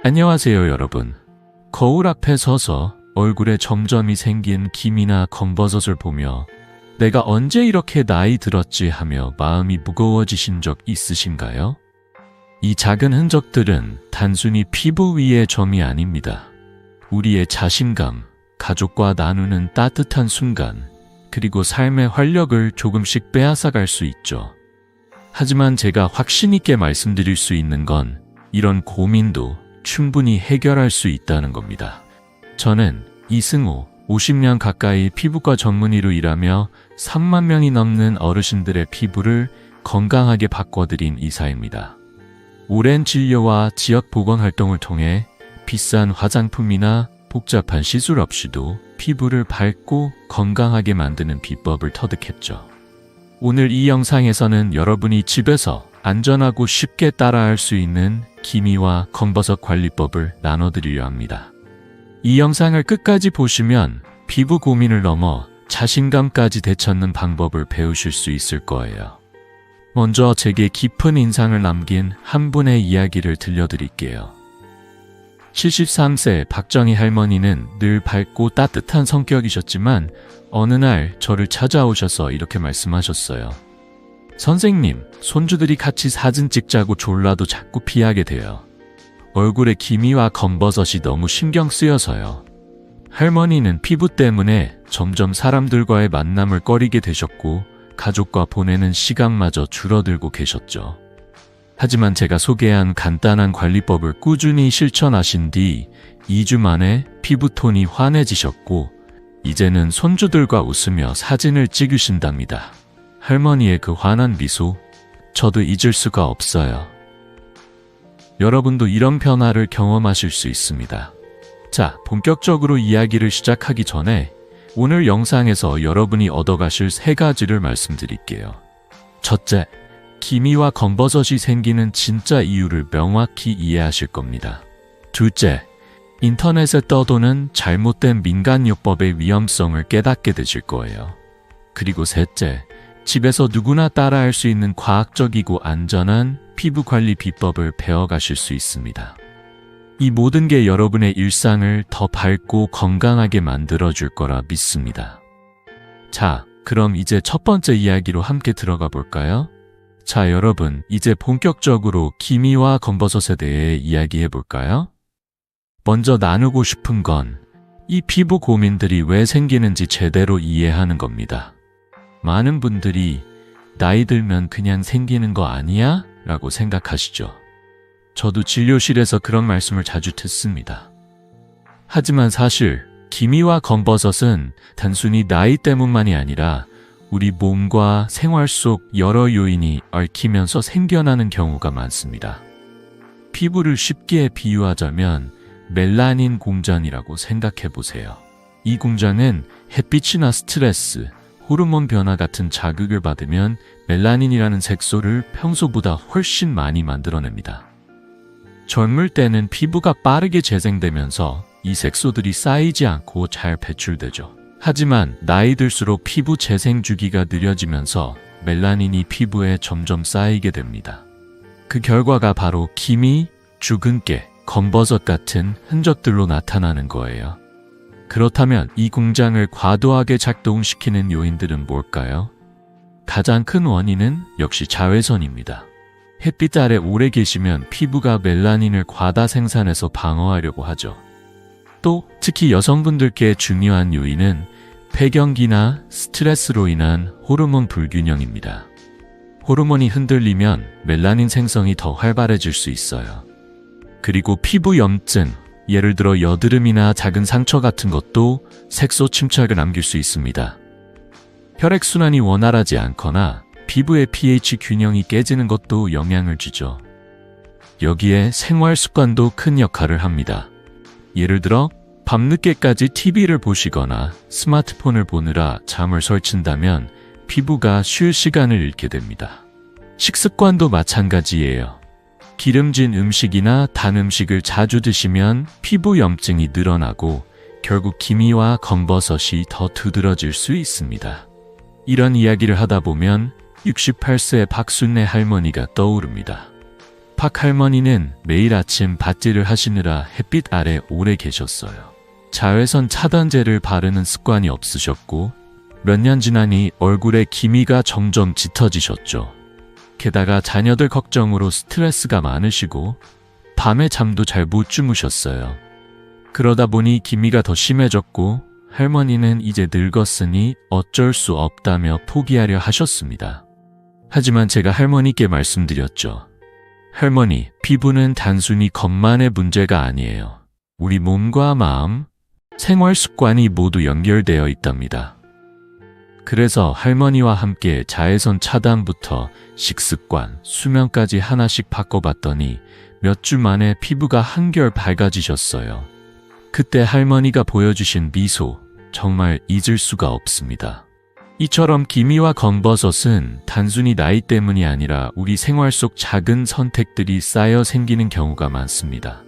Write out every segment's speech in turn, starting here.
안녕하세요, 여러분. 거울 앞에 서서 얼굴에 점점이 생긴 기미나 검버섯을 보며 내가 언제 이렇게 나이 들었지 하며 마음이 무거워지신 적 있으신가요? 이 작은 흔적들은 단순히 피부 위의 점이 아닙니다. 우리의 자신감, 가족과 나누는 따뜻한 순간, 그리고 삶의 활력을 조금씩 빼앗아갈 수 있죠. 하지만 제가 확신 있게 말씀드릴 수 있는 건 이런 고민도 충분히 해결할 수 있다는 겁니다. 저는 이승호, 50년 가까이 피부과 전문의로 일하며 3만 명이 넘는 어르신들의 피부를 건강하게 바꿔드린 의사입니다. 오랜 진료와 지역 보건 활동을 통해 비싼 화장품이나 복잡한 시술 없이도 피부를 밝고 건강하게 만드는 비법을 터득했죠. 오늘 이 영상에서는 여러분이 집에서 안전하고 쉽게 따라할 수 있는 기미와 검버섯 관리법을 나눠드리려 합니다. 이 영상을 끝까지 보시면 피부 고민을 넘어 자신감까지 되찾는 방법을 배우실 수 있을 거예요. 먼저 제게 깊은 인상을 남긴 한 분의 이야기를 들려드릴게요. 73세 박정희 할머니는 늘 밝고 따뜻한 성격이셨지만 어느 날 저를 찾아오셔서 이렇게 말씀하셨어요. 선생님, 손주들이 같이 사진 찍자고 졸라도 자꾸 피하게 돼요. 얼굴에 기미와 검버섯이 너무 신경 쓰여서요. 할머니는 피부 때문에 점점 사람들과의 만남을 꺼리게 되셨고 가족과 보내는 시간마저 줄어들고 계셨죠. 하지만 제가 소개한 간단한 관리법을 꾸준히 실천하신 뒤 2주 만에 피부톤이 환해지셨고 이제는 손주들과 웃으며 사진을 찍으신답니다. 할머니의 그 환한 미소, 저도 잊을 수가 없어요. 여러분도 이런 변화를 경험하실 수 있습니다. 자, 본격적으로 이야기를 시작하기 전에 오늘 영상에서 여러분이 얻어가실 3가지를 말씀드릴게요. 첫째, 기미와 검버섯이 생기는 진짜 이유를 명확히 이해하실 겁니다. 둘째, 인터넷에 떠도는 잘못된 민간요법의 위험성을 깨닫게 되실 거예요. 그리고 셋째, 집에서 누구나 따라할 수 있는 과학적이고 안전한 피부 관리 비법을 배워가실 수 있습니다. 이 모든 게 여러분의 일상을 더 밝고 건강하게 만들어줄 거라 믿습니다. 자, 그럼 이제 첫 번째 이야기로 함께 들어가 볼까요? 자, 여러분, 이제 본격적으로 기미와 검버섯에 대해 이야기해 볼까요? 먼저 나누고 싶은 건 이 피부 고민들이 왜 생기는지 제대로 이해하는 겁니다. 많은 분들이 나이 들면 그냥 생기는 거 아니야? 라고 생각하시죠. 저도 진료실에서 그런 말씀을 자주 듣습니다. 하지만 사실 기미와 검버섯은 단순히 나이 때문만이 아니라 우리 몸과 생활 속 여러 요인이 얽히면서 생겨나는 경우가 많습니다. 피부를 쉽게 비유하자면 멜라닌 공장이라고 생각해 보세요. 이 공장은 햇빛이나 스트레스, 호르몬 변화 같은 자극을 받으면 멜라닌이라는 색소를 평소보다 훨씬 많이 만들어냅니다. 젊을 때는 피부가 빠르게 재생되면서 이 색소들이 쌓이지 않고 잘 배출되죠. 하지만 나이 들수록 피부 재생 주기가 느려지면서 멜라닌이 피부에 점점 쌓이게 됩니다. 그 결과가 바로 기미, 주근깨, 검버섯 같은 흔적들로 나타나는 거예요. 그렇다면 이 공장을 과도하게 작동시키는 요인들은 뭘까요? 가장 큰 원인은 역시 자외선입니다. 햇빛 아래 오래 계시면 피부가 멜라닌을 과다 생산해서 방어하려고 하죠. 또 특히 여성분들께 중요한 요인은 폐경기나 스트레스로 인한 호르몬 불균형입니다. 호르몬이 흔들리면 멜라닌 생성이 더 활발해질 수 있어요. 그리고 피부 염증, 예를 들어 여드름이나 작은 상처 같은 것도 색소 침착을 남길 수 있습니다. 혈액순환이 원활하지 않거나 피부의 pH 균형이 깨지는 것도 영향을 주죠. 여기에 생활 습관도 큰 역할을 합니다. 예를 들어 밤늦게까지 TV를 보시거나 스마트폰을 보느라 잠을 설친다면 피부가 쉴 시간을 잃게 됩니다. 식습관도 마찬가지예요. 기름진 음식이나 단 음식을 자주 드시면 피부 염증이 늘어나고 결국 기미와 검버섯이 더 두드러질 수 있습니다. 이런 이야기를 하다 보면 68세 박순애 할머니가 떠오릅니다. 박 할머니는 매일 아침 밭일을 하시느라 햇빛 아래 오래 계셨어요. 자외선 차단제를 바르는 습관이 없으셨고 몇 년 지나니 얼굴에 기미가 점점 짙어지셨죠. 게다가 자녀들 걱정으로 스트레스가 많으시고 밤에 잠도 잘 못 주무셨어요. 그러다 보니 기미가 더 심해졌고 할머니는 이제 늙었으니 어쩔 수 없다며 포기하려 하셨습니다. 하지만 제가 할머니께 말씀드렸죠. 할머니, 피부는 단순히 겉만의 문제가 아니에요. 우리 몸과 마음, 생활 습관이 모두 연결되어 있답니다. 그래서 할머니와 함께 자외선 차단부터 식습관, 수면까지 하나씩 바꿔봤더니 몇 주 만에 피부가 한결 밝아지셨어요. 그때 할머니가 보여주신 미소, 정말 잊을 수가 없습니다. 이처럼 기미와 검버섯은 단순히 나이 때문이 아니라 우리 생활 속 작은 선택들이 쌓여 생기는 경우가 많습니다.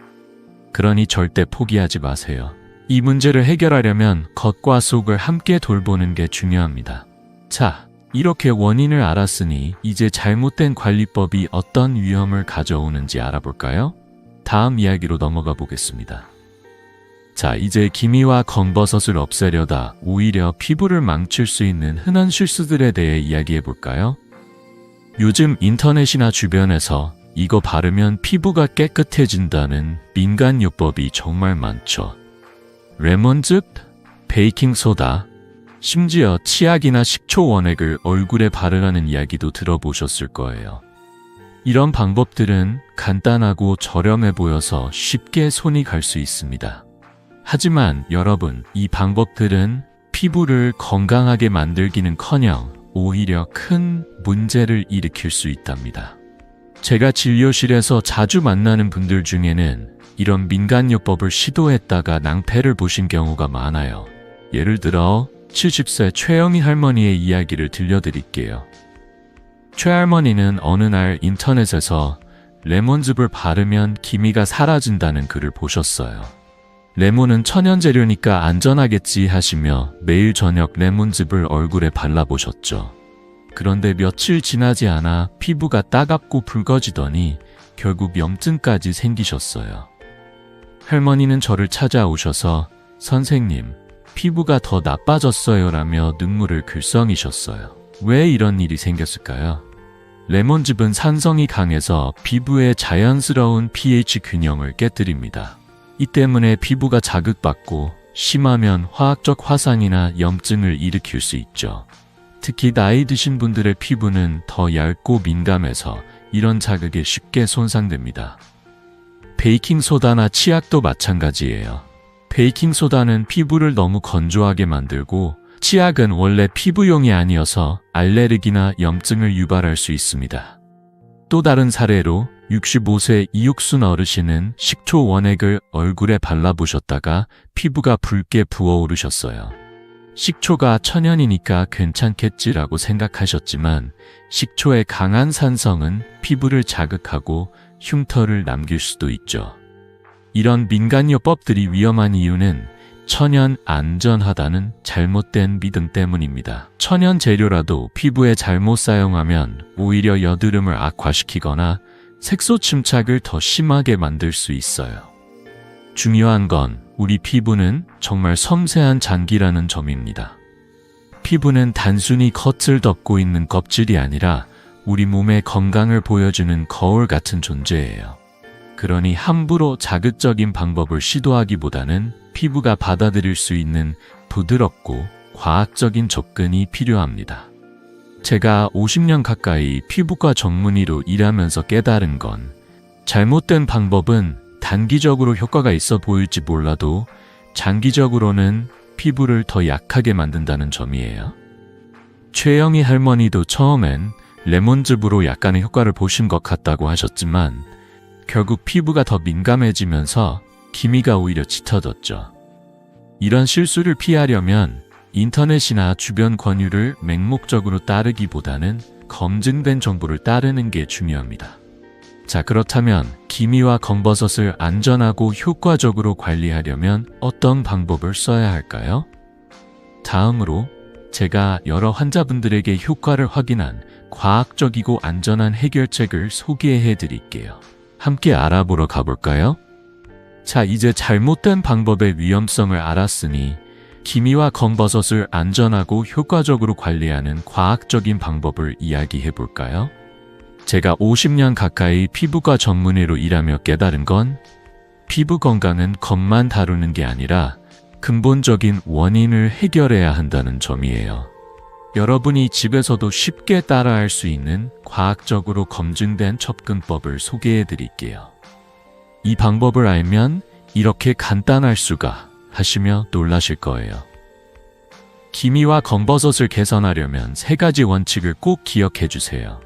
그러니 절대 포기하지 마세요. 이 문제를 해결하려면 겉과 속을 함께 돌보는 게 중요합니다. 자, 이렇게 원인을 알았으니 이제 잘못된 관리법이 어떤 위험을 가져오는지 알아볼까요? 다음 이야기로 넘어가 보겠습니다. 자, 이제 기미와 검버섯을 없애려다 오히려 피부를 망칠 수 있는 흔한 실수들에 대해 이야기해 볼까요? 요즘 인터넷이나 주변에서 이거 바르면 피부가 깨끗해진다는 민간요법이 정말 많죠. 레몬즙, 베이킹소다, 심지어 치약이나 식초 원액을 얼굴에 바르라는 이야기도 들어보셨을 거예요. 이런 방법들은 간단하고 저렴해 보여서 쉽게 손이 갈 수 있습니다. 하지만 여러분, 이 방법들은 피부를 건강하게 만들기는커녕 오히려 큰 문제를 일으킬 수 있답니다. 제가 진료실에서 자주 만나는 분들 중에는 이런 민간요법을 시도했다가 낭패를 보신 경우가 많아요. 예를 들어 70세 최영희 할머니의 이야기를 들려드릴게요. 최 할머니는 어느 날 인터넷에서 레몬즙을 바르면 기미가 사라진다는 글을 보셨어요. 레몬은 천연 재료니까 안전하겠지 하시며 매일 저녁 레몬즙을 얼굴에 발라보셨죠. 그런데 며칠 지나지 않아 피부가 따갑고 붉어지더니 결국 염증까지 생기셨어요. 할머니는 저를 찾아오셔서 선생님, 피부가 더 나빠졌어요 라며 눈물을 글썽이셨어요. 왜 이런 일이 생겼을까요? 레몬즙은 산성이 강해서 피부의 자연스러운 pH 균형을 깨뜨립니다. 이 때문에 피부가 자극받고 심하면 화학적 화상이나 염증을 일으킬 수 있죠. 특히 나이 드신 분들의 피부는 더 얇고 민감해서 이런 자극에 쉽게 손상됩니다. 베이킹소다나 치약도 마찬가지예요. 베이킹소다는 피부를 너무 건조하게 만들고 치약은 원래 피부용이 아니어서 알레르기나 염증을 유발할 수 있습니다. 또 다른 사례로 65세 이육순 어르신은 식초 원액을 얼굴에 발라보셨다가 피부가 붉게 부어오르셨어요. 식초가 천연이니까 괜찮겠지라고 생각하셨지만 식초의 강한 산성은 피부를 자극하고 흉터를 남길 수도 있죠. 이런 민간요법들이 위험한 이유는 천연 안전하다는 잘못된 믿음 때문입니다. 천연 재료라도 피부에 잘못 사용하면 오히려 여드름을 악화시키거나 색소 침착을 더 심하게 만들 수 있어요. 중요한 건 우리 피부는 정말 섬세한 장기라는 점입니다. 피부는 단순히 겉을 덮고 있는 껍질이 아니라 우리 몸의 건강을 보여주는 거울 같은 존재예요. 그러니 함부로 자극적인 방법을 시도하기보다는 피부가 받아들일 수 있는 부드럽고 과학적인 접근이 필요합니다. 제가 50년 가까이 피부과 전문의로 일하면서 깨달은 건 잘못된 방법은 단기적으로 효과가 있어 보일지 몰라도 장기적으로는 피부를 더 약하게 만든다는 점이에요. 최영희 할머니도 처음엔 레몬즙으로 약간의 효과를 보신 것 같다고 하셨지만 결국 피부가 더 민감해지면서 기미가 오히려 짙어졌죠. 이런 실수를 피하려면 인터넷이나 주변 권유를 맹목적으로 따르기보다는 검증된 정보를 따르는 게 중요합니다. 자, 그렇다면 기미와 검버섯을 안전하고 효과적으로 관리하려면 어떤 방법을 써야 할까요? 다음으로 제가 여러 환자분들에게 효과를 확인한 과학적이고 안전한 해결책을 소개해 드릴게요. 함께 알아보러 가볼까요? 자, 이제 잘못된 방법의 위험성을 알았으니 기미와 검버섯을 안전하고 효과적으로 관리하는 과학적인 방법을 이야기해 볼까요? 제가 50년 가까이 피부과 전문의로 일하며 깨달은 건 피부 건강은 겉만 다루는 게 아니라 근본적인 원인을 해결해야 한다는 점이에요. 여러분이 집에서도 쉽게 따라할 수 있는 과학적으로 검증된 접근법을 소개해 드릴게요. 이 방법을 알면 이렇게 간단할 수가 하시며 놀라실 거예요. 기미와 검버섯을 개선하려면 3가지 원칙을 꼭 기억해 주세요.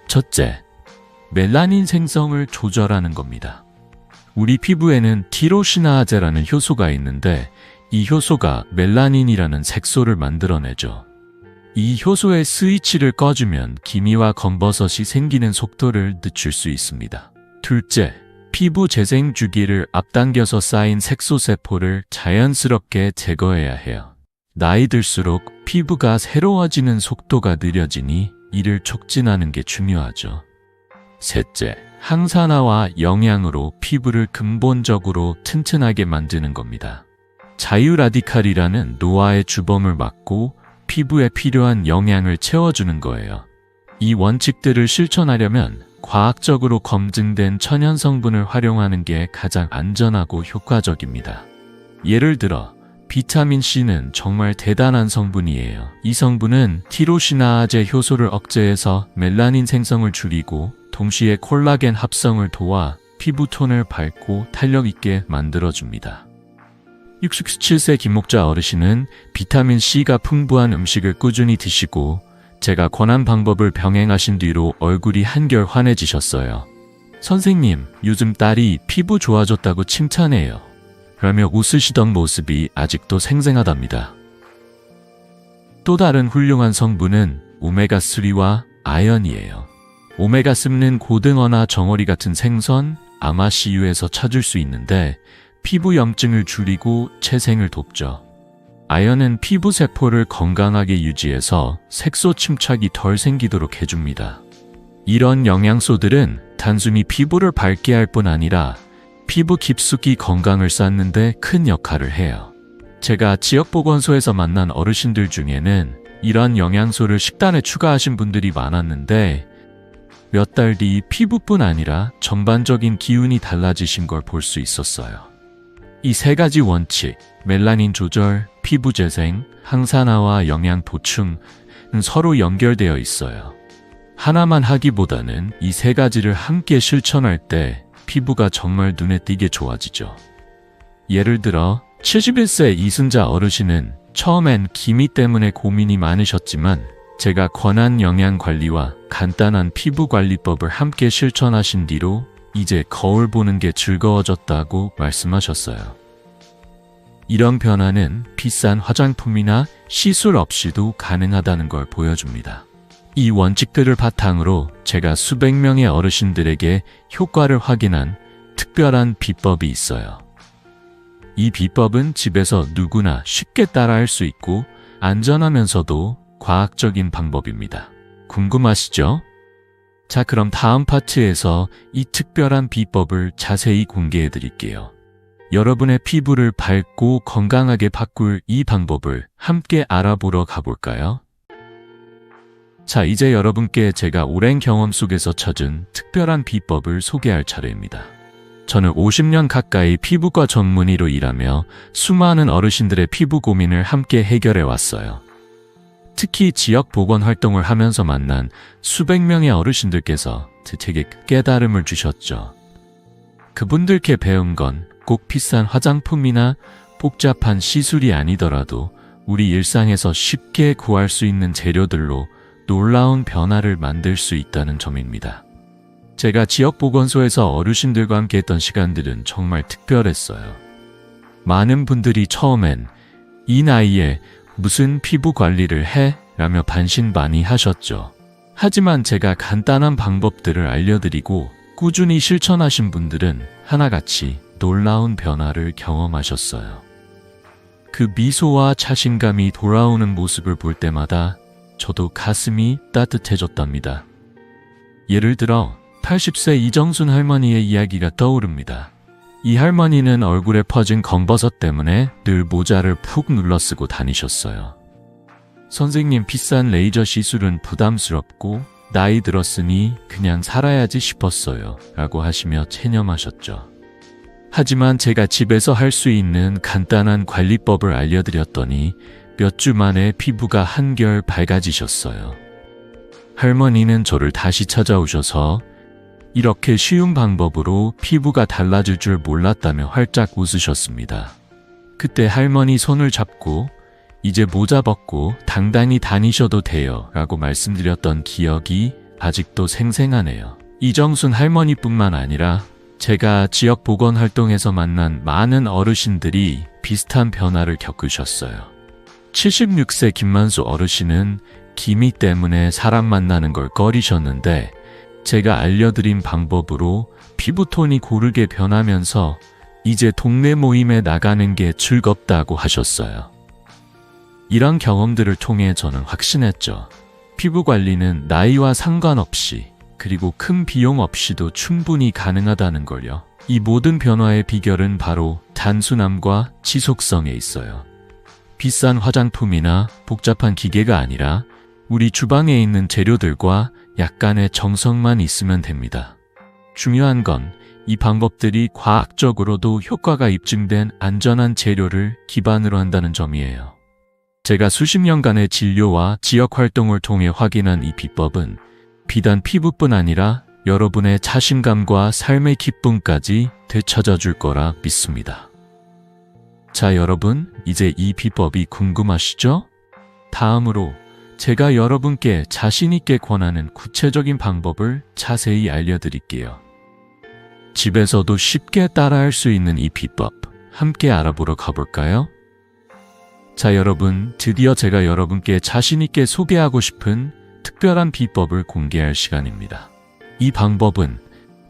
첫째, 멜라닌 생성을 조절하는 겁니다. 우리 피부에는 티로시나아제라는 효소가 있는데 이 효소가 멜라닌이라는 색소를 만들어내죠. 이 효소의 스위치를 꺼주면 기미와 검버섯이 생기는 속도를 늦출 수 있습니다. 둘째, 피부 재생 주기를 앞당겨서 쌓인 색소세포를 자연스럽게 제거해야 해요. 나이 들수록 피부가 새로워지는 속도가 느려지니 이를 촉진하는 게 중요하죠. 셋째, 항산화와 영양으로 피부를 근본적으로 튼튼하게 만드는 겁니다. 자유라디칼이라는 노화의 주범을 막고 피부에 필요한 영양을 채워주는 거예요. 이 원칙들을 실천하려면 과학적으로 검증된 천연 성분을 활용하는 게 가장 안전하고 효과적입니다. 예를 들어 비타민C는 정말 대단한 성분이에요. 이 성분은 티로시나아제 효소를 억제해서 멜라닌 생성을 줄이고 동시에 콜라겐 합성을 도와 피부톤을 밝고 탄력 있게 만들어줍니다. 67세 김목자 어르신은 비타민C가 풍부한 음식을 꾸준히 드시고 제가 권한 방법을 병행하신 뒤로 얼굴이 한결 환해지셨어요. 선생님, 요즘 딸이 피부 좋아졌다고 칭찬해요. 라며 웃으시던 모습이 아직도 생생하답니다. 또 다른 훌륭한 성분은 오메가3와 아연이에요. 오메가3는 고등어나 정어리 같은 생선, 아마씨유에서 찾을 수 있는데 피부 염증을 줄이고 채생을 돕죠. 아연은 피부 세포를 건강하게 유지해서 색소 침착이 덜 생기도록 해줍니다. 이런 영양소들은 단순히 피부를 밝게 할 뿐 아니라 피부 깊숙이 건강을 쌓는 데 큰 역할을 해요. 제가 지역보건소에서 만난 어르신들 중에는 이런 영양소를 식단에 추가하신 분들이 많았는데 몇 달 뒤 피부뿐 아니라 전반적인 기운이 달라지신 걸 볼 수 있었어요. 이 3가지 원칙, 멜라닌 조절, 피부 재생, 항산화와 영양 보충은 서로 연결되어 있어요. 하나만 하기보다는 이 3가지를 함께 실천할 때 피부가 정말 눈에 띄게 좋아지죠. 예를 들어 71세 이순자 어르신은 처음엔 기미 때문에 고민이 많으셨지만 제가 권한 영양관리와 간단한 피부관리법을 함께 실천하신 뒤로 이제 거울 보는 게 즐거워졌다고 말씀하셨어요. 이런 변화는 비싼 화장품이나 시술 없이도 가능하다는 걸 보여줍니다. 이 원칙들을 바탕으로 제가 수백 명의 어르신들에게 효과를 확인한 특별한 비법이 있어요. 이 비법은 집에서 누구나 쉽게 따라할 수 있고 안전하면서도 과학적인 방법입니다. 궁금하시죠? 자, 그럼 다음 파트에서 이 특별한 비법을 자세히 공개해 드릴게요. 여러분의 피부를 밝고 건강하게 바꿀 이 방법을 함께 알아보러 가볼까요? 자, 이제 여러분께 제가 오랜 경험 속에서 찾은 특별한 비법을 소개할 차례입니다. 저는 50년 가까이 피부과 전문의로 일하며 수많은 어르신들의 피부 고민을 함께 해결해 왔어요. 특히 지역 보건 활동을 하면서 만난 수백 명의 어르신들께서 제게 깨달음을 주셨죠. 그분들께 배운 건 꼭 비싼 화장품이나 복잡한 시술이 아니더라도 우리 일상에서 쉽게 구할 수 있는 재료들로 놀라운 변화를 만들 수 있다는 점입니다. 제가 지역보건소에서 어르신들과 함께 했던 시간들은 정말 특별했어요. 많은 분들이 처음엔 이 나이에 무슨 피부 관리를 해? 라며 반신반의하셨죠. 하지만 제가 간단한 방법들을 알려드리고 꾸준히 실천하신 분들은 하나같이 놀라운 변화를 경험하셨어요. 그 미소와 자신감이 돌아오는 모습을 볼 때마다 저도 가슴이 따뜻해졌답니다. 예를 들어 80세 이정순 할머니의 이야기가 떠오릅니다. 이 할머니는 얼굴에 퍼진 검버섯 때문에 늘 모자를 푹 눌러 쓰고 다니셨어요. 선생님, 비싼 레이저 시술은 부담스럽고 나이 들었으니 그냥 살아야지 싶었어요 라고 하시며 체념하셨죠. 하지만 제가 집에서 할 수 있는 간단한 관리법을 알려드렸더니 몇 주 만에 피부가 한결 밝아지셨어요. 할머니는 저를 다시 찾아오셔서 이렇게 쉬운 방법으로 피부가 달라질 줄 몰랐다며 활짝 웃으셨습니다. 그때 할머니 손을 잡고 이제 모자 벗고 당당히 다니셔도 돼요 라고 말씀드렸던 기억이 아직도 생생하네요. 이정순 할머니뿐만 아니라 제가 지역 보건활동에서 만난 많은 어르신들이 비슷한 변화를 겪으셨어요. 76세 김만수 어르신은 기미 때문에 사람 만나는 걸 꺼리셨는데 제가 알려드린 방법으로 피부톤이 고르게 변하면서 이제 동네 모임에 나가는 게 즐겁다고 하셨어요. 이런 경험들을 통해 저는 확신했죠. 피부 관리는 나이와 상관없이 그리고 큰 비용 없이도 충분히 가능하다는 걸요. 이 모든 변화의 비결은 바로 단순함과 지속성에 있어요. 비싼 화장품이나 복잡한 기계가 아니라 우리 주방에 있는 재료들과 약간의 정성만 있으면 됩니다. 중요한 건 이 방법들이 과학적으로도 효과가 입증된 안전한 재료를 기반으로 한다는 점이에요. 제가 수십 년간의 진료와 지역 활동을 통해 확인한 이 비법은 비단 피부뿐 아니라 여러분의 자신감과 삶의 기쁨까지 되찾아 줄 거라 믿습니다. 자, 여러분, 이제 이 비법이 궁금하시죠? 다음으로 제가 여러분께 자신있게 권하는 구체적인 방법을 자세히 알려드릴게요. 집에서도 쉽게 따라할 수 있는 이 비법, 함께 알아보러 가볼까요? 자, 여러분, 드디어 제가 여러분께 자신있게 소개하고 싶은 특별한 비법을 공개할 시간입니다. 이 방법은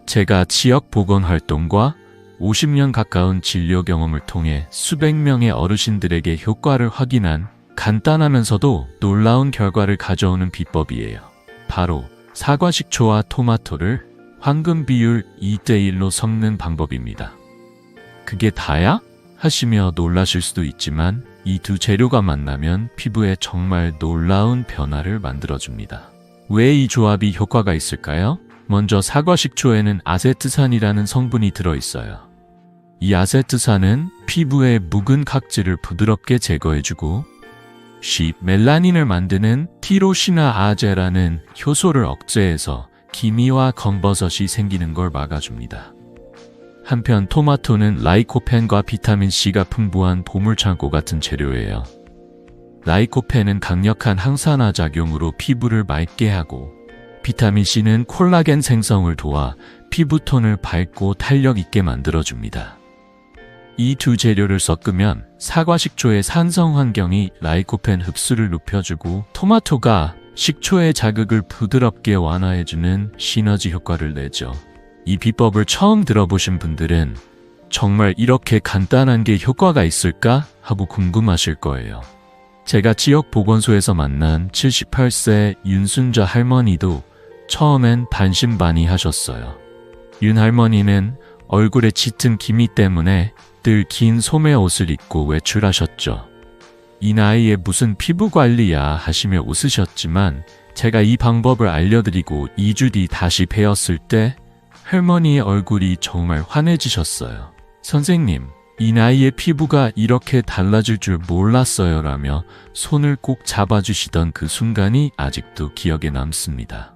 제가 지역 보건 활동과 50년 가까운 진료 경험을 통해 수백 명의 어르신들에게 효과를 확인한 간단하면서도 놀라운 결과를 가져오는 비법이에요. 바로 사과 식초와 토마토를 황금 비율 2:1로 섞는 방법입니다. 그게 다야? 하시며 놀라실 수도 있지만 이 두 재료가 만나면 피부에 정말 놀라운 변화를 만들어줍니다. 왜 이 조합이 효과가 있을까요? 먼저 사과 식초에는 아세트산이라는 성분이 들어있어요. 이 아세트산은 피부의 묵은 각질을 부드럽게 제거해주고 멜라닌을 만드는 티로시나아제라는 효소를 억제해서 기미와 검버섯이 생기는 걸 막아줍니다. 한편 토마토는 라이코펜과 비타민C가 풍부한 보물창고 같은 재료예요. 라이코펜은 강력한 항산화 작용으로 피부를 맑게 하고 비타민C는 콜라겐 생성을 도와 피부톤을 밝고 탄력 있게 만들어줍니다. 이 두 재료를 섞으면 사과 식초의 산성 환경이 라이코펜 흡수를 높여주고 토마토가 식초의 자극을 부드럽게 완화해주는 시너지 효과를 내죠. 이 비법을 처음 들어보신 분들은 정말 이렇게 간단한 게 효과가 있을까 하고 궁금하실 거예요. 제가 지역 보건소에서 만난 78세 윤순자 할머니도 처음엔 반신반의하셨어요. 윤 할머니는 얼굴에 짙은 기미 때문에 늘 긴 소매 옷을 입고 외출하셨죠. 이 나이에 무슨 피부 관리야 하시며 웃으셨지만 제가 이 방법을 알려드리고 2주 뒤 다시 뵈었을 때 할머니의 얼굴이 정말 환해지셨어요. 선생님, 이 나이에 피부가 이렇게 달라질 줄 몰랐어요 라며 손을 꼭 잡아주시던 그 순간이 아직도 기억에 남습니다.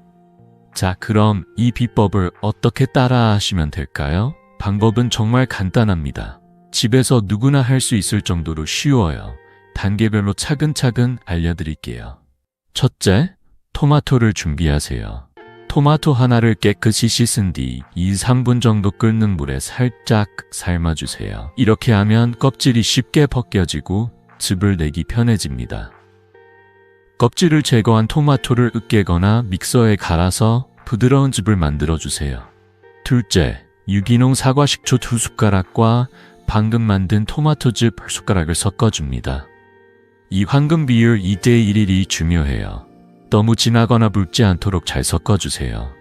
자, 그럼 이 비법을 어떻게 따라 하시면 될까요? 방법은 정말 간단합니다. 집에서 누구나 할 수 있을 정도로 쉬워요. 단계별로 차근차근 알려드릴게요. 첫째, 토마토를 준비하세요. 토마토 하나를 깨끗이 씻은 뒤 2-3분 정도 끓는 물에 살짝 삶아주세요. 이렇게 하면 껍질이 쉽게 벗겨지고 즙을 내기 편해집니다. 껍질을 제거한 토마토를 으깨거나 믹서에 갈아서 부드러운 즙을 만들어주세요. 둘째, 유기농 사과 식초 2숟가락과 방금 만든 토마토즙 1숟가락을 섞어줍니다. 이 황금 비율 2:1이 중요해요. 너무 진하거나 묽지 않도록 잘 섞어주세요.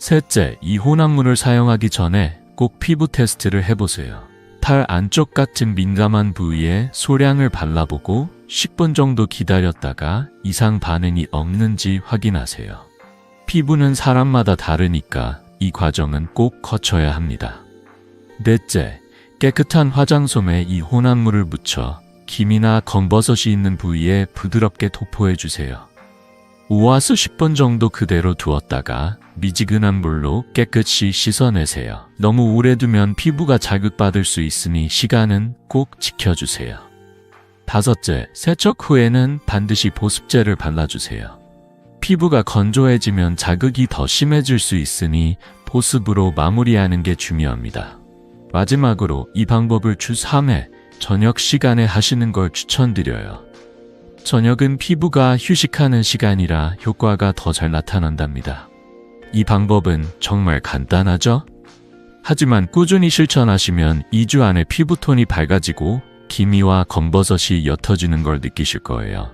셋째, 이 혼합물을 사용하기 전에 꼭 피부 테스트를 해보세요. 팔 안쪽 같은 민감한 부위에 소량을 발라보고 10분 정도 기다렸다가 이상 반응이 없는지 확인하세요. 피부는 사람마다 다르니까 이 과정은 꼭 거쳐야 합니다. 넷째, 깨끗한 화장솜에 이 혼합물을 묻혀 김이나 검버섯이 있는 부위에 부드럽게 도포해주세요. 5와서 10분 정도 그대로 두었다가 미지근한 물로 깨끗이 씻어내세요. 너무 오래 두면 피부가 자극받을 수 있으니 시간은 꼭 지켜주세요. 다섯째, 세척 후에는 반드시 보습제를 발라주세요. 피부가 건조해지면 자극이 더 심해질 수 있으니 보습으로 마무리하는 게 중요합니다. 마지막으로 이 방법을 주 3회 저녁 시간에 하시는 걸 추천드려요. 저녁은 피부가 휴식하는 시간이라 효과가 더 잘 나타난답니다. 이 방법은 정말 간단하죠? 하지만 꾸준히 실천하시면 2주 안에 피부톤이 밝아지고 기미와 검버섯이 옅어지는 걸 느끼실 거예요.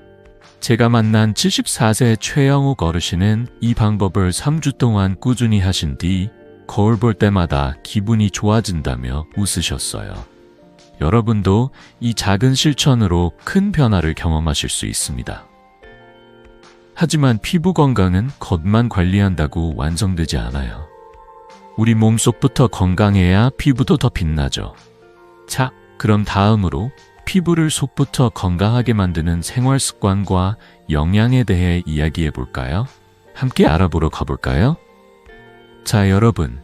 제가 만난 74세 최영욱 어르신은 이 방법을 3주 동안 꾸준히 하신 뒤 거울 볼 때마다 기분이 좋아진다며 웃으셨어요. 여러분도 이 작은 실천으로 큰 변화를 경험하실 수 있습니다. 하지만 피부 건강은 겉만 관리한다고 완성되지 않아요. 우리 몸속부터 건강해야 피부도 더 빛나죠. 자, 그럼 다음으로 피부를 속부터 건강하게 만드는 생활 습관과 영양에 대해 이야기해 볼까요? 함께 알아보러 가볼까요? 자, 여러분.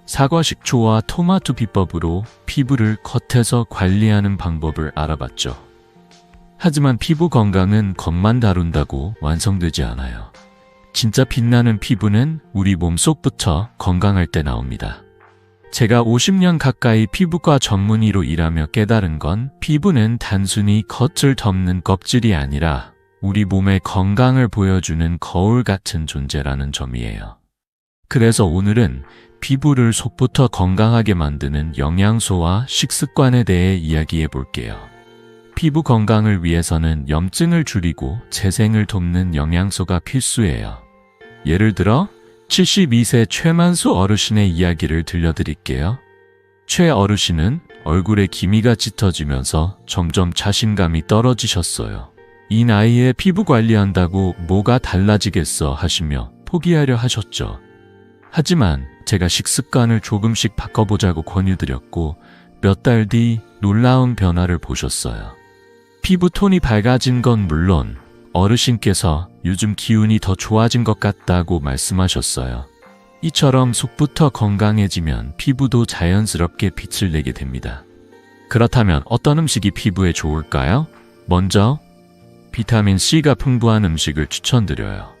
사과 식초와 토마토 비법으로 피부를 겉에서 관리하는 방법을 알아봤죠. 하지만 피부 건강은 겉만 다룬다고 완성되지 않아요. 진짜 빛나는 피부는 우리 몸속부터 건강할 때 나옵니다. 제가 50년 가까이 피부과 전문의로 일하며 깨달은 건 피부는 단순히 겉을 덮는 껍질이 아니라 우리 몸의 건강을 보여주는 거울 같은 존재라는 점이에요. 그래서 오늘은 피부를 속부터 건강하게 만드는 영양소와 식습관에 대해 이야기해 볼게요. 피부 건강을 위해서는 염증을 줄이고 재생을 돕는 영양소가 필수예요. 예를 들어 72세 최만수 어르신의 이야기를 들려드릴게요. 최 어르신은 얼굴에 기미가 짙어지면서 점점 자신감이 떨어지셨어요. 이 나이에 피부 관리한다고 뭐가 달라지겠어 하시며 포기하려 하셨죠. 하지만 제가 식습관을 조금씩 바꿔보자고 권유드렸고 몇 달 뒤 놀라운 변화를 보셨어요. 피부톤이 밝아진 건 물론 어르신께서 요즘 기운이 더 좋아진 것 같다고 말씀하셨어요. 이처럼 속부터 건강해지면 피부도 자연스럽게 빛을 내게 됩니다. 그렇다면 어떤 음식이 피부에 좋을까요? 먼저 비타민C가 풍부한 음식을 추천드려요.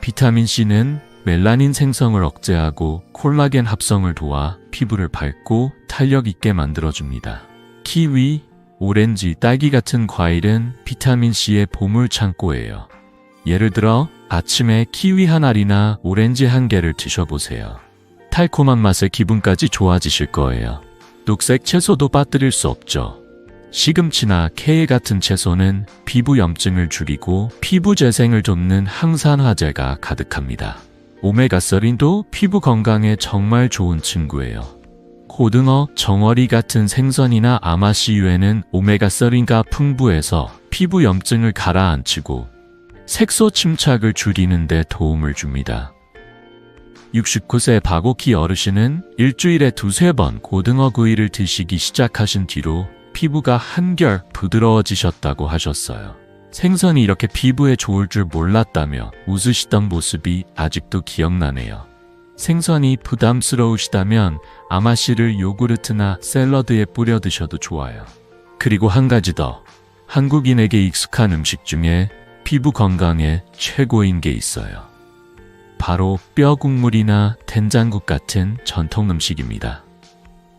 비타민C는 멜라닌 생성을 억제하고 콜라겐 합성을 도와 피부를 밝고 탄력 있게 만들어줍니다. 키위, 오렌지, 딸기 같은 과일은 비타민C의 보물 창고예요. 예를 들어 아침에 키위 한 알이나 오렌지 한 개를 드셔보세요. 달콤한 맛에 기분까지 좋아지실 거예요. 녹색 채소도 빠뜨릴 수 없죠. 시금치나 케일 같은 채소는 피부 염증을 줄이고 피부 재생을 돕는 항산화제가 가득합니다. 오메가3도 피부 건강에 정말 좋은 친구예요. 고등어, 정어리 같은 생선이나 아마씨유에는 오메가3가 풍부해서 피부 염증을 가라앉히고 색소 침착을 줄이는 데 도움을 줍니다. 69세 박옥희 어르신은 일주일에 2~3번 고등어 구이를 드시기 시작하신 뒤로 피부가 한결 부드러워지셨다고 하셨어요. 생선이 이렇게 피부에 좋을 줄 몰랐다며 웃으시던 모습이 아직도 기억나네요. 생선이 부담스러우시다면 아마씨를 요구르트나 샐러드에 뿌려 드셔도 좋아요. 그리고 한 가지 더. 한국인에게 익숙한 음식 중에 피부 건강에 최고인 게 있어요. 바로 뼈국물이나 된장국 같은 전통 음식입니다.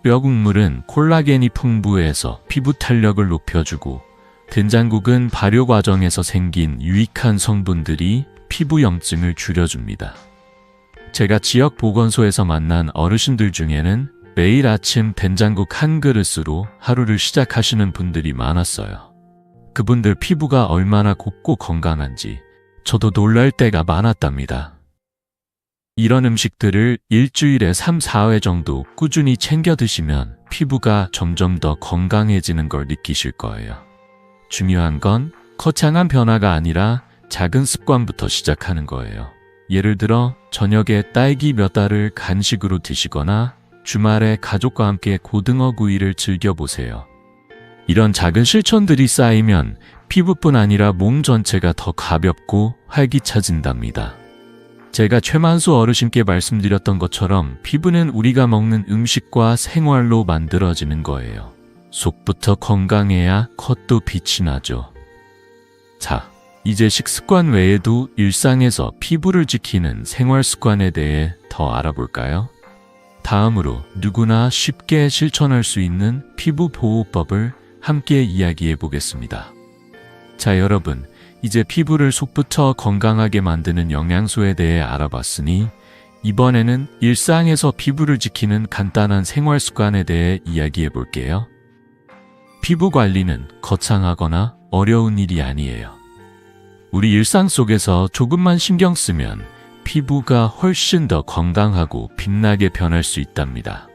뼈국물은 콜라겐이 풍부해서 피부 탄력을 높여주고 된장국은 발효 과정에서 생긴 유익한 성분들이 피부 염증을 줄여줍니다. 제가 지역 보건소에서 만난 어르신들 중에는 매일 아침 된장국 한 그릇으로 하루를 시작하시는 분들이 많았어요. 그분들 피부가 얼마나 곱고 건강한지 저도 놀랄 때가 많았답니다. 이런 음식들을 일주일에 3, 4회 정도 꾸준히 챙겨 드시면 피부가 점점 더 건강해지는 걸 느끼실 거예요. 중요한 건 거창한 변화가 아니라 작은 습관부터 시작하는 거예요. 예를 들어 저녁에 딸기 몇 알을 간식으로 드시거나 주말에 가족과 함께 고등어 구이를 즐겨보세요. 이런 작은 실천들이 쌓이면 피부뿐 아니라 몸 전체가 더 가볍고 활기차진답니다. 제가 최만수 어르신께 말씀드렸던 것처럼 피부는 우리가 먹는 음식과 생활로 만들어지는 거예요. 속부터 건강해야 겉도 빛이 나죠. 자, 이제 식습관 외에도 일상에서 피부를 지키는 생활 습관에 대해 더 알아볼까요? 다음으로 누구나 쉽게 실천할 수 있는 피부 보호법을 함께 이야기해 보겠습니다. 자, 여러분, 이제 피부를 속부터 건강하게 만드는 영양소에 대해 알아봤으니 이번에는 일상에서 피부를 지키는 간단한 생활 습관에 대해 이야기해 볼게요. 피부 관리는 거창하거나 어려운 일이 아니에요. 우리 일상 속에서 조금만 신경 쓰면 피부가 훨씬 더 건강하고 빛나게 변할 수 있답니다.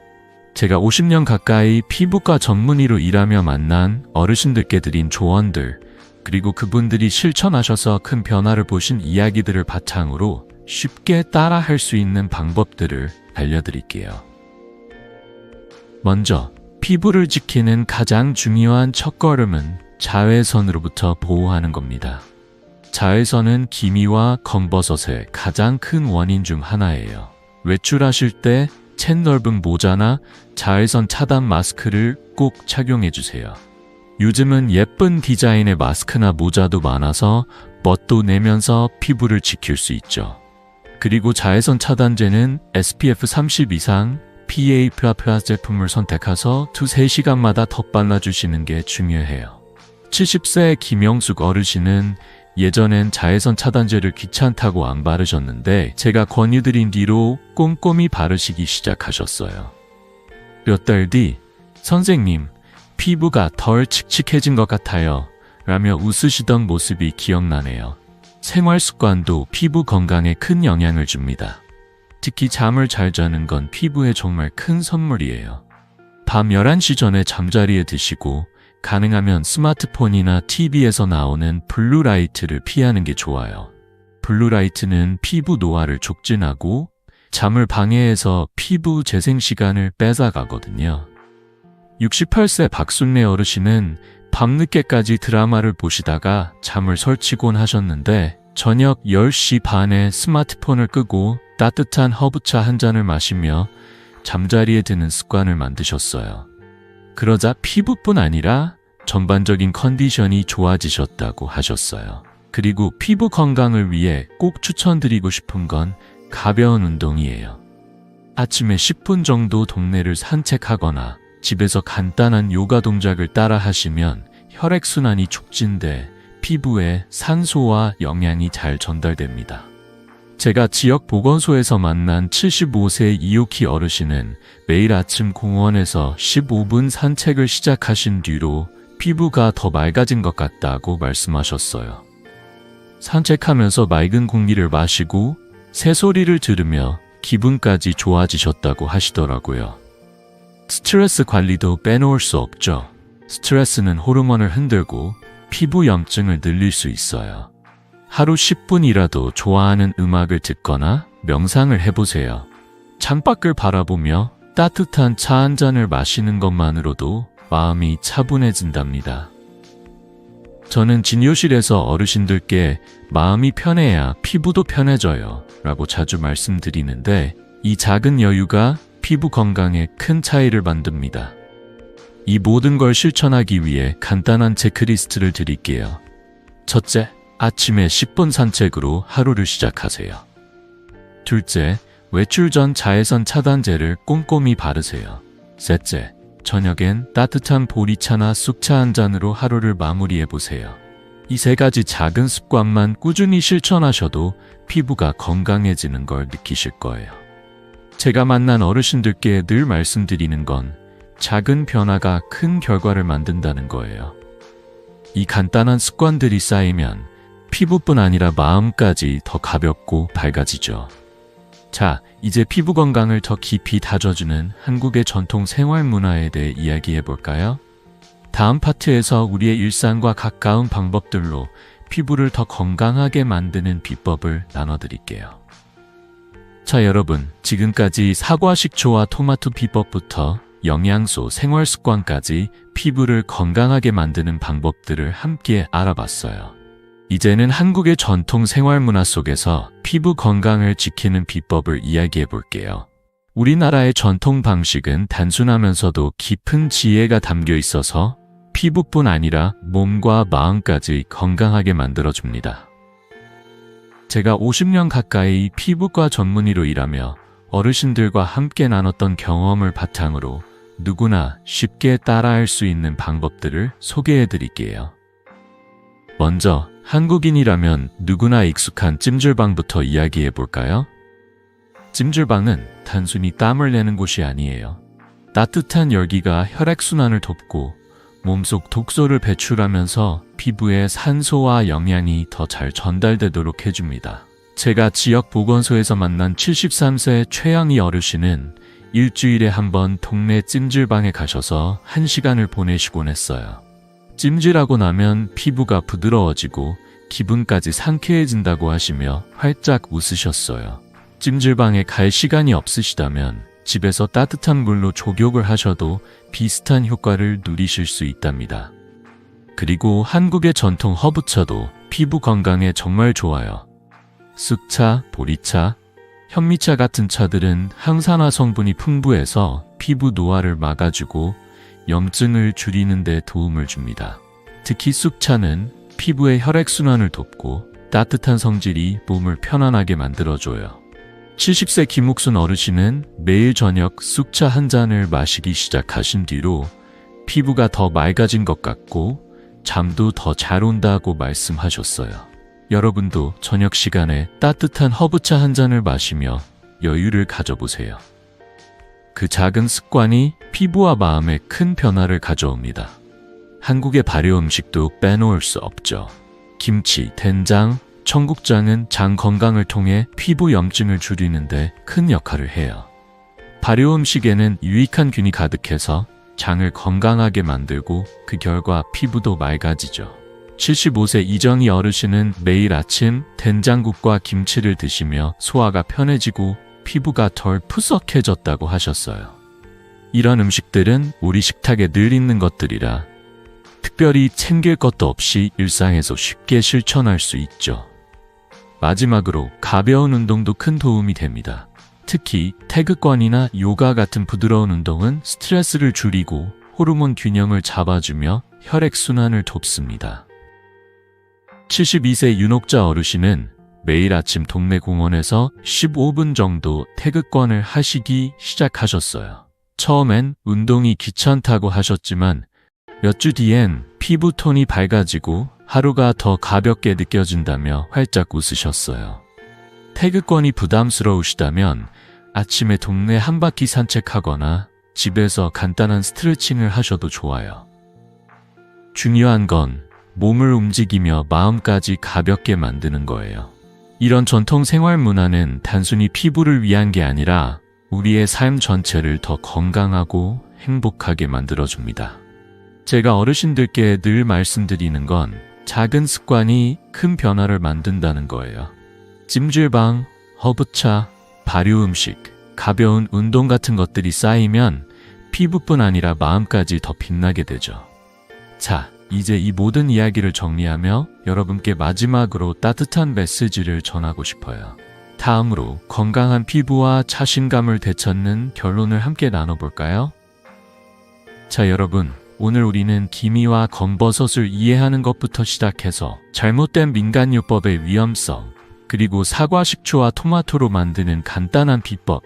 제가 50년 가까이 피부과 전문의로 일하며 만난 어르신들께 드린 조언들, 그리고 그분들이 실천하셔서 큰 변화를 보신 이야기들을 바탕으로 쉽게 따라 할 수 있는 방법들을 알려드릴게요. 먼저 피부를 지키는 가장 중요한 첫걸음은 자외선으로부터 보호하는 겁니다. 자외선은 기미와 검버섯의 가장 큰 원인 중 하나예요. 외출하실 때 챗넓은 모자나 자외선 차단 마스크를 꼭 착용해주세요. 요즘은 예쁜 디자인의 마스크나 모자도 많아서 멋도 내면서 피부를 지킬 수 있죠. 그리고 자외선 차단제는 SPF 30 이상 PA++ 제품을 선택해서 2-3시간마다 덧발라주시는 게 중요해요. 70세 김영숙 어르신은 예전엔 자외선 차단제를 귀찮다고 안 바르셨는데 제가 권유드린 뒤로 꼼꼼히 바르시기 시작하셨어요. 몇 달 뒤, 선생님, 피부가 덜 칙칙해진 것 같아요. 라며 웃으시던 모습이 기억나네요. 생활 습관도 피부 건강에 큰 영향을 줍니다. 특히 잠을 잘 자는 건 피부에 정말 큰 선물이에요. 밤 11시 전에 잠자리에 드시고 가능하면 스마트폰이나 TV에서 나오는 블루라이트를 피하는 게 좋아요. 블루라이트는 피부 노화를 촉진하고 잠을 방해해서 피부 재생 시간을 뺏어가거든요. 68세 박순례 어르신은 밤늦게까지 드라마를 보시다가 잠을 설치곤 하셨는데 저녁 10시 반에 스마트폰을 끄고 따뜻한 허브차 한 잔을 마시며 잠자리에 드는 습관을 만드셨어요. 그러자 피부뿐 아니라 전반적인 컨디션이 좋아지셨다고 하셨어요. 그리고 피부 건강을 위해 꼭 추천드리고 싶은 건 가벼운 운동이에요. 아침에 10분 정도 동네를 산책하거나 집에서 간단한 요가 동작을 따라 하시면 혈액순환이 촉진돼 피부에 산소와 영양이 잘 전달됩니다. 제가 지역 보건소에서 만난 75세 이오키 어르신은 매일 아침 공원에서 15분 산책을 시작하신 뒤로 피부가 더 맑아진 것 같다고 말씀하셨어요. 산책하면서 맑은 공기를 마시고 새소리를 들으며 기분까지 좋아지셨다고 하시더라고요. 스트레스 관리도 빼놓을 수 없죠. 스트레스는 호르몬을 흔들고 피부 염증을 늘릴 수 있어요. 하루 10분이라도 좋아하는 음악을 듣거나 명상을 해보세요. 창밖을 바라보며 따뜻한 차 한 잔을 마시는 것만으로도 마음이 차분해진답니다. 저는 진료실에서 어르신들께 마음이 편해야 피부도 편해져요 라고 자주 말씀드리는데 이 작은 여유가 피부 건강에 큰 차이를 만듭니다. 이 모든 걸 실천하기 위해 간단한 체크리스트를 드릴게요. 첫째, 아침에 10분 산책으로 하루를 시작하세요. 둘째, 외출 전 자외선 차단제를 꼼꼼히 바르세요. 셋째, 저녁엔 따뜻한 보리차나 쑥차 한 잔으로 하루를 마무리해보세요. 이 세 가지 작은 습관만 꾸준히 실천하셔도 피부가 건강해지는 걸 느끼실 거예요. 제가 만난 어르신들께 늘 말씀드리는 건 작은 변화가 큰 결과를 만든다는 거예요. 이 간단한 습관들이 쌓이면 피부뿐 아니라 마음까지 더 가볍고 밝아지죠. 자, 이제 피부 건강을 더 깊이 다져주는 한국의 전통 생활 문화에 대해 이야기해 볼까요? 다음 파트에서 우리의 일상과 가까운 방법들로 피부를 더 건강하게 만드는 비법을 나눠드릴게요. 자, 여러분, 지금까지 사과 식초와 토마토 비법부터 영양소, 생활 습관까지 피부를 건강하게 만드는 방법들을 함께 알아봤어요. 이제는 한국의 전통 생활 문화 속에서 피부 건강을 지키는 비법을 이야기해 볼게요. 우리나라의 전통 방식은 단순하면서도 깊은 지혜가 담겨 있어서 피부뿐 아니라 몸과 마음까지 건강하게 만들어줍니다. 제가 50년 가까이 피부과 전문의로 일하며 어르신들과 함께 나눴던 경험을 바탕으로 누구나 쉽게 따라할 수 있는 방법들을 소개해 드릴게요. 먼저 한국인이라면 누구나 익숙한 찜질방부터 이야기해 볼까요? 찜질방은 단순히 땀을 내는 곳이 아니에요. 따뜻한 열기가 혈액순환을 돕고 몸속 독소를 배출하면서 피부에 산소와 영양이 더 잘 전달되도록 해줍니다. 제가 지역 보건소에서 만난 73세 최양희 어르신은 일주일에 한 번 동네 찜질방에 가셔서 1시간을 보내시곤 했어요. 찜질하고 나면 피부가 부드러워지고 기분까지 상쾌해진다고 하시며 활짝 웃으셨어요. 찜질방에 갈 시간이 없으시다면 집에서 따뜻한 물로 족욕을 하셔도 비슷한 효과를 누리실 수 있답니다. 그리고 한국의 전통 허브차도 피부 건강에 정말 좋아요. 쑥차, 보리차, 현미차 같은 차들은 항산화 성분이 풍부해서 피부 노화를 막아주고 염증을 줄이는 데 도움을 줍니다. 특히 쑥차는 피부의 혈액순환을 돕고 따뜻한 성질이 몸을 편안하게 만들어줘요. 70세 김옥순 어르신은 매일 저녁 쑥차 한 잔을 마시기 시작하신 뒤로 피부가 더 맑아진 것 같고 잠도 더 잘 온다고 말씀하셨어요. 여러분도 저녁 시간에 따뜻한 허브차 한 잔을 마시며 여유를 가져보세요. 그 작은 습관이 피부와 마음에 큰 변화를 가져옵니다. 한국의 발효 음식도 빼놓을 수 없죠. 김치, 된장, 청국장은 장 건강을 통해 피부 염증을 줄이는데 큰 역할을 해요. 발효 음식에는 유익한 균이 가득해서 장을 건강하게 만들고 그 결과 피부도 맑아지죠. 75세 이정희 어르신은 매일 아침 된장국과 김치를 드시며 소화가 편해지고 피부가 덜 푸석해졌다고 하셨어요. 이런 음식들은 우리 식탁에 늘 있는 것들이라 특별히 챙길 것도 없이 일상에서 쉽게 실천할 수 있죠. 마지막으로 가벼운 운동도 큰 도움이 됩니다. 특히 태극권이나 요가 같은 부드러운 운동은 스트레스를 줄이고 호르몬 균형을 잡아주며 혈액순환을 돕습니다. 72세 윤옥자 어르신은 매일 아침 동네 공원에서 15분 정도 태극권을 하시기 시작하셨어요. 처음엔 운동이 귀찮다고 하셨지만 몇 주 뒤엔 피부 톤이 밝아지고 하루가 더 가볍게 느껴진다며 활짝 웃으셨어요. 태극권이 부담스러우시다면 아침에 동네 한 바퀴 산책하거나 집에서 간단한 스트레칭을 하셔도 좋아요. 중요한 건 몸을 움직이며 마음까지 가볍게 만드는 거예요. 이런 전통 생활 문화는 단순히 피부를 위한 게 아니라 우리의 삶 전체를 더 건강하고 행복하게 만들어줍니다. 제가 어르신들께 늘 말씀드리는 건 작은 습관이 큰 변화를 만든다는 거예요. 찜질방, 허브차, 발효 음식, 가벼운 운동 같은 것들이 쌓이면 피부뿐 아니라 마음까지 더 빛나게 되죠. 자, 이제 이 모든 이야기를 정리하며 여러분께 마지막으로 따뜻한 메시지를 전하고 싶어요. 다음으로 건강한 피부와 자신감을 되찾는 결론을 함께 나눠볼까요? 자, 여러분. 오늘 우리는 기미와 검버섯을 이해하는 것부터 시작해서 잘못된 민간요법의 위험성, 그리고 사과 식초와 토마토로 만드는 간단한 비법,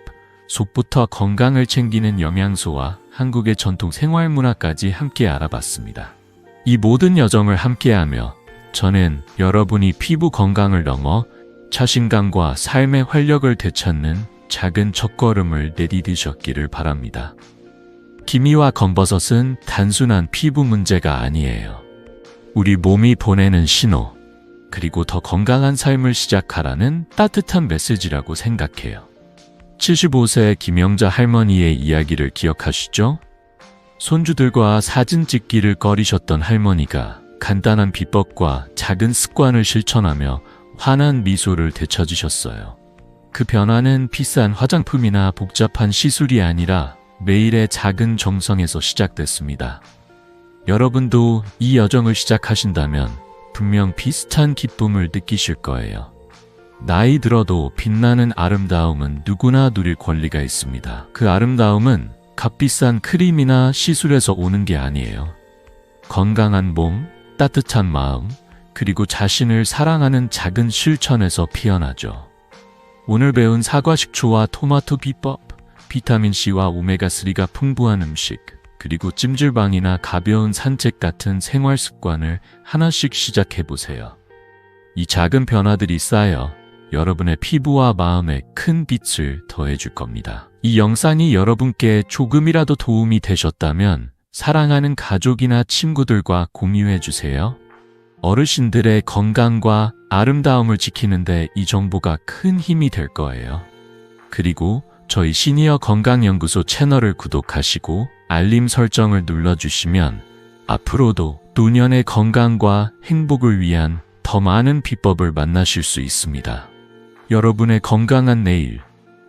속부터 건강을 챙기는 영양소와 한국의 전통 생활 문화까지 함께 알아봤습니다. 이 모든 여정을 함께하며 저는 여러분이 피부 건강을 넘어 자신감과 삶의 활력을 되찾는 작은 첫걸음을 내디디셨기를 바랍니다. 기미와 검버섯은 단순한 피부 문제가 아니에요. 우리 몸이 보내는 신호, 그리고 더 건강한 삶을 시작하라는 따뜻한 메시지라고 생각해요. 75세 김영자 할머니의 이야기를 기억하시죠? 손주들과 사진 찍기를 꺼리셨던 할머니가 간단한 비법과 작은 습관을 실천하며 환한 미소를 되찾으셨어요. 그 변화는 비싼 화장품이나 복잡한 시술이 아니라 매일의 작은 정성에서 시작됐습니다. 여러분도 이 여정을 시작하신다면 분명 비슷한 기쁨을 느끼실 거예요. 나이 들어도 빛나는 아름다움은 누구나 누릴 권리가 있습니다. 그 아름다움은 값비싼 크림이나 시술에서 오는 게 아니에요. 건강한 몸, 따뜻한 마음, 그리고 자신을 사랑하는 작은 실천에서 피어나죠. 오늘 배운 사과 식초와 토마토 비법, 비타민C와 오메가3가 풍부한 음식, 그리고 찜질방이나 가벼운 산책 같은 생활 습관을 하나씩 시작해보세요. 이 작은 변화들이 쌓여 여러분의 피부와 마음에 큰 빛을 더해줄 겁니다. 이 영상이 여러분께 조금이라도 도움이 되셨다면 사랑하는 가족이나 친구들과 공유해주세요. 어르신들의 건강과 아름다움을 지키는데 이 정보가 큰 힘이 될 거예요. 그리고 저희 시니어 건강연구소 채널을 구독하시고 알림 설정을 눌러주시면 앞으로도 노년의 건강과 행복을 위한 더 많은 비법을 만나실 수 있습니다. 여러분의 건강한 내일,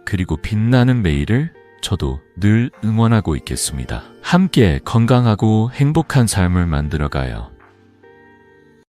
그리고 빛나는 매일을 저도 늘 응원하고 있겠습니다. 함께 건강하고 행복한 삶을 만들어가요.